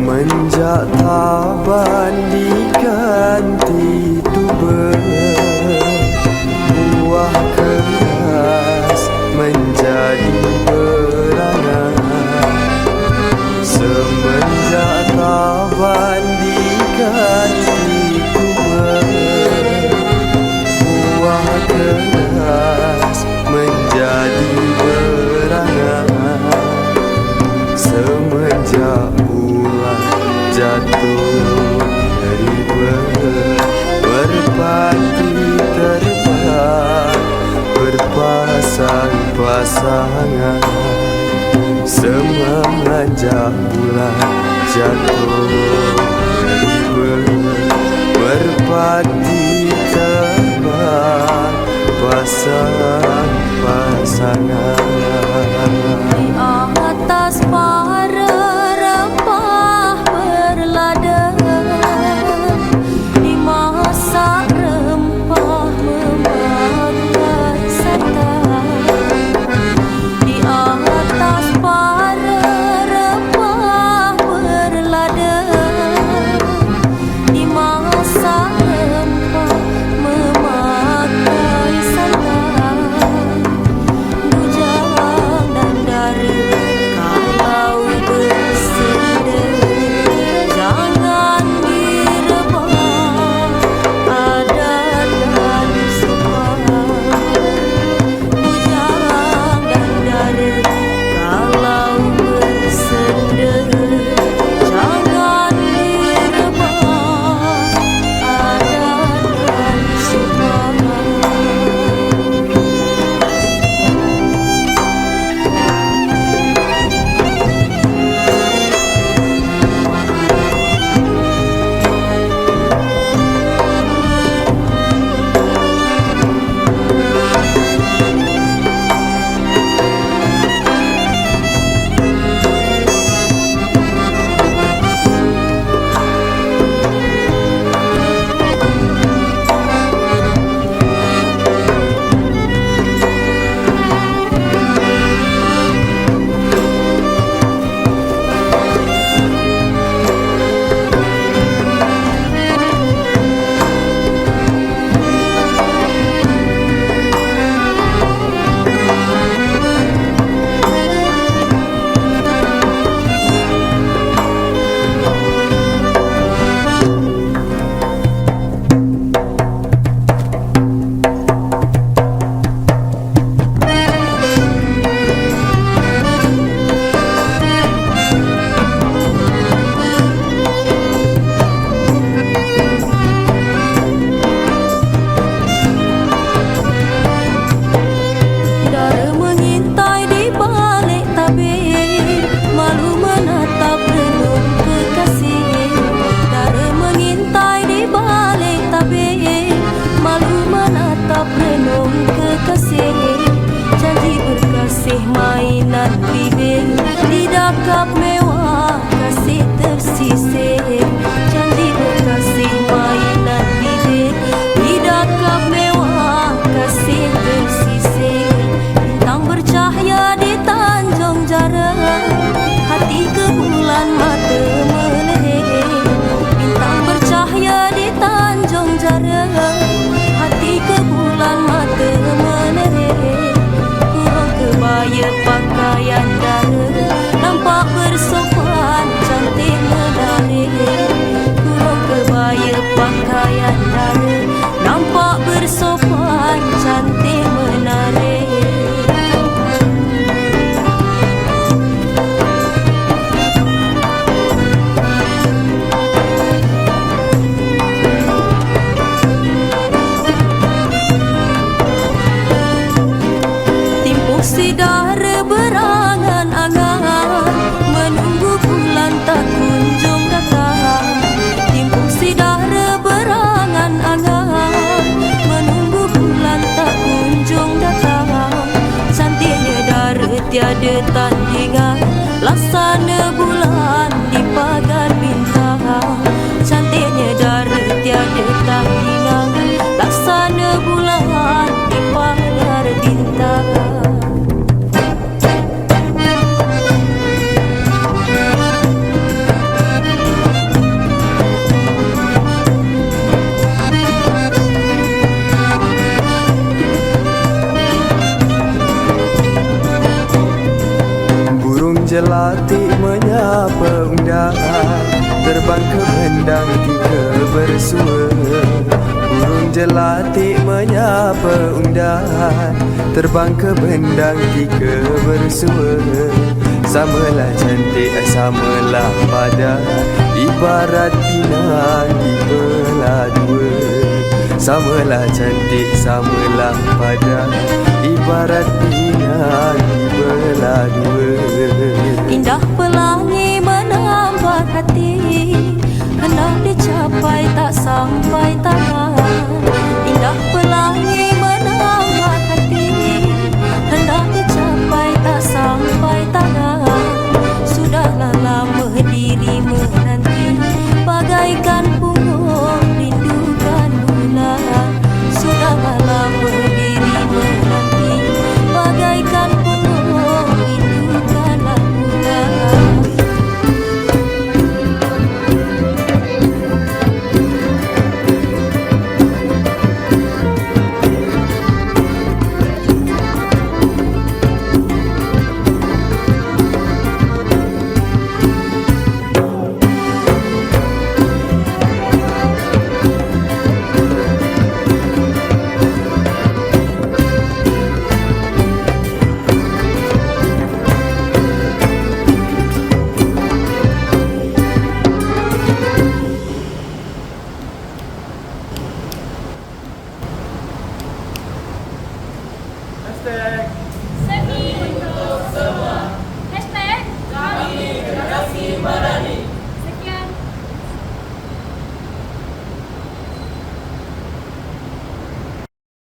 Semenjak taban diganti tuber, buah keras menjadi berangan. Semenjak taban diganti tuber, buah keras menjadi berangan. Semenjak bulan jatuh dari berpati terbang berpasang-pasangan. Semenjak bulan jatuh dari berpati terbang pasang-pasangan. Di atas para rempah berlada, dimasak rempah memakai santan. Di atas para rempah berlada, dimasak rempah memakai santan. Bujang dan dara kalau bersenda, jangan direbah adat dan sopan. Bujang dan dara kalau bersenda, jangan direbah adat dan sopan. Dara mengintai di balik tabir, malu menatap renung kekasih. Dara mengintai di balik tabir, malu menatap renung kekasih. Janji berkasih mainan bibir, tidak kap mewah kasih tersisih. Janji berkasih mainan bibir, tidak kap mewah kasih tersisih. Bintang bercahaya di Tanjung Jara, hati ke bulan mata meleleh. Bintang bercahaya di Tanjung Jara, hati ke bulan mata meleleh. Kurang kebaya pakaian dara, nampak bersopan cantik menarik. Kurang kebaya pakaian dara, nampak bersopan cantik menarik. Timpuk si dara berangan-angan, menunggu bulan tak kunjung datang. Timpuk si dara berangan-angan, menunggu bulan tak kunjung datang. Cantiknya dara tiada tandingan, laksana bulan di pagar bintang. Cantiknya dara tiada tandingan, laksana bulan di pagar bintang. jelati menyapa undangan, terbang ke bendang tiga bersua. Burung jelati menyapa undangan, terbang ke bendang tiga bersua. Samalah cantik, samalah padan, ibarat pinang dibelah dua. Samalah cantik, samalah padan, ibarat pinang dibelah dua. Indah